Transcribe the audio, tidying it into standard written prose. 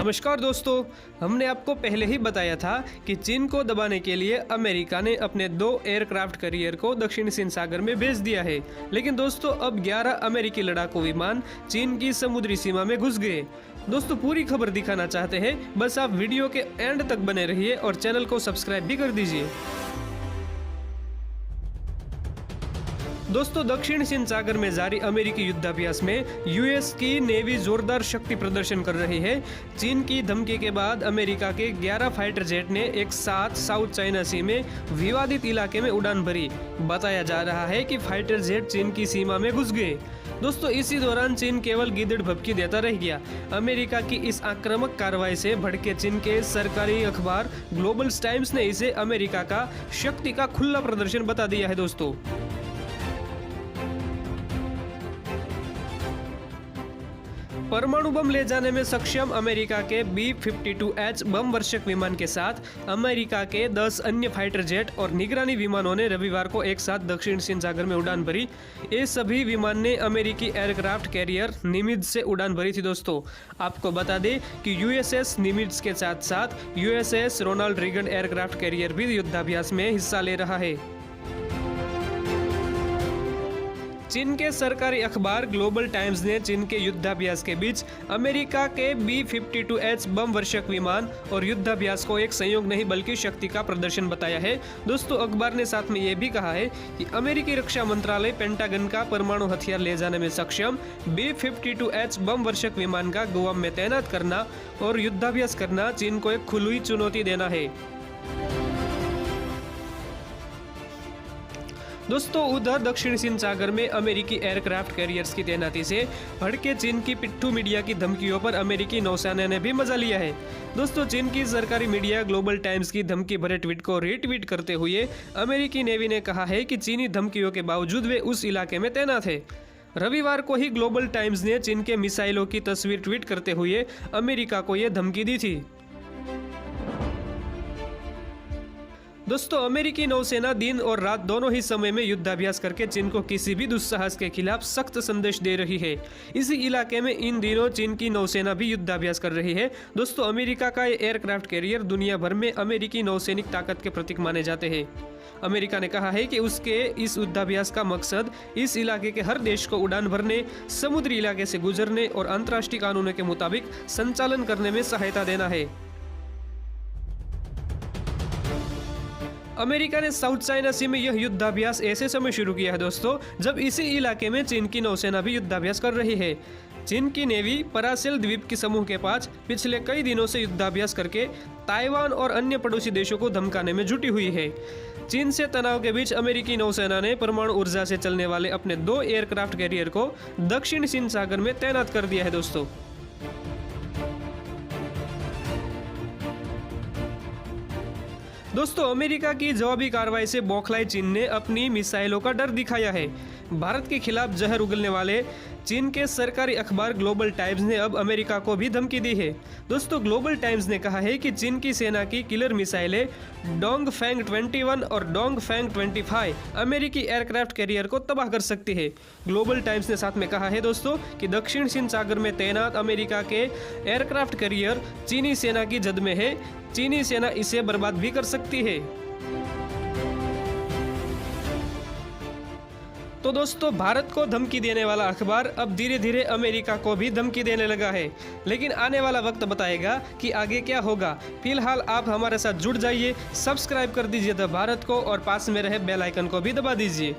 नमस्कार दोस्तों, हमने आपको पहले ही बताया था कि चीन को दबाने के लिए अमेरिका ने अपने 2 एयरक्राफ्ट कैरियर को दक्षिण चीन सागर में भेज दिया है। लेकिन दोस्तों अब 11 अमेरिकी लड़ाकू विमान चीन की समुद्री सीमा में घुस गए। दोस्तों पूरी खबर दिखाना चाहते हैं, बस आप वीडियो के एंड तक बने रहिए और चैनल को सब्सक्राइब भी कर दीजिए। दोस्तों दक्षिण चीन सागर में जारी अमेरिकी युद्धाभ्यास में यूएस की नेवी जोरदार शक्ति प्रदर्शन कर रही है। चीन की धमकी के बाद अमेरिका के 11 फाइटर जेट ने एक साथ साउथ चाइना सी में विवादित इलाके में उड़ान भरी। बताया जा रहा है कि फाइटर जेट चीन की सीमा में घुस गए। दोस्तों इसी दौरान चीन केवल गिदड़ भभकी देता रह गया। अमेरिका की इस आक्रामक कार्रवाई से भड़के चीन के सरकारी अखबार ग्लोबल टाइम्स ने इसे अमेरिका का शक्ति का खुला प्रदर्शन बता दिया है। दोस्तों परमाणु बम ले जाने में सक्षम अमेरिका के B-52H बम वर्षक विमान के साथ अमेरिका के 10 अन्य फाइटर जेट और निगरानी विमानों ने रविवार को एक साथ दक्षिण चीन सागर में उड़ान भरी। ये सभी विमान ने अमेरिकी एयरक्राफ्ट कैरियर निमित्ज से उड़ान भरी थी। दोस्तों आपको बता दें कि USS निमित्ज के साथ साथ USS Ronald Reagan aircraft carrier भी युद्धाभ्यास में हिस्सा ले रहा है। चीन के सरकारी अखबार ग्लोबल टाइम्स ने चीन के युद्धाभ्यास के बीच अमेरिका के B-52H बम वर्षक विमान और युद्धाभ्यास को एक संयोग नहीं बल्कि शक्ति का प्रदर्शन बताया है। दोस्तों अखबार ने साथ में यह भी कहा है कि अमेरिकी रक्षा मंत्रालय पेंटागन का परमाणु हथियार ले जाने में सक्षम B-52H बम वर्षक विमान का गुआम में तैनात करना और युद्धाभ्यास करना चीन को एक खुली चुनौती देना है। दोस्तों उधर दक्षिण चीन सागर में अमेरिकी एयरक्राफ्ट कैरियर्स की तैनाती से भड़के चीन की पिट्ठू मीडिया की धमकियों पर अमेरिकी नौसेना ने भी मजा लिया है। दोस्तों चीन की सरकारी मीडिया ग्लोबल टाइम्स की धमकी भरे ट्वीट को रीट्वीट करते हुए अमेरिकी नेवी ने कहा है कि चीनी धमकियों के बावजूद वे उस इलाके में तैनात है। रविवार को ही ग्लोबल टाइम्स ने चीन के मिसाइलों की तस्वीर ट्वीट करते हुए अमेरिका को यह धमकी दी थी। दोस्तों अमेरिकी नौसेना दिन और रात दोनों ही समय में युद्धाभ्यास करके चीन को किसी भी दुस्साहस के खिलाफ सख्त संदेश दे रही है। इसी इलाके में इन दिनों चीन की नौसेना भी युद्धाभ्यास कर रही है। दोस्तों अमेरिका का ये एयरक्राफ्ट कैरियर दुनिया भर में अमेरिकी नौसैनिक ताकत के प्रतीक माने जाते हैं। अमेरिका ने कहा है कि उसके इस युद्धाभ्यास का मकसद इस इलाके के हर देश को उड़ान भरने, समुद्री इलाके से गुजरने और अंतर्राष्ट्रीय कानूनों के मुताबिक संचालन करने में सहायता देना है। अमेरिका ने साउथ चाइना सी में यह युद्धाभ्यास ऐसे समय शुरू किया है दोस्तों जब इसी इलाके में चीन की नौसेना भी युद्धाभ्यास कर रही है। चीन की नेवी परासेल द्वीप के समूह के पास पिछले कई दिनों से युद्धाभ्यास करके ताइवान और अन्य पड़ोसी देशों को धमकाने में जुटी हुई है। चीन से तनाव के बीच अमेरिकी नौसेना ने परमाणु ऊर्जा से चलने वाले अपने 2 एयरक्राफ्ट कैरियर को दक्षिण चीन सागर में तैनात कर दिया है। दोस्तों अमेरिका की जवाबी कार्रवाई से बौखलाई चीन ने अपनी मिसाइलों का डर दिखाया है। भारत के खिलाफ जहर उगलने वाले चीन के सरकारी अखबार ग्लोबल टाइम्स ने अब अमेरिका को भी धमकी दी है। दोस्तों ग्लोबल टाइम्स ने कहा है कि चीन की सेना की किलर मिसाइलें डोंगफेंग 21 और डोंगफेंग 25 अमेरिकी एयरक्राफ्ट कैरियर को तबाह कर सकती है। ग्लोबल टाइम्स ने साथ में कहा है दोस्तों कि दक्षिण चीन सागर में तैनात अमेरिका के एयरक्राफ्ट कैरियर चीनी सेना की जद में है। चीनी सेना इसे बर्बाद भी कर सकती है। तो दोस्तों भारत को धमकी देने वाला अखबार अब धीरे धीरे अमेरिका को भी धमकी देने लगा है। लेकिन आने वाला वक्त बताएगा कि आगे क्या होगा। फिलहाल आप हमारे साथ जुड़ जाइए, सब्सक्राइब कर दीजिए द भारत को और पास में रहे बेल आइकन को भी दबा दीजिए।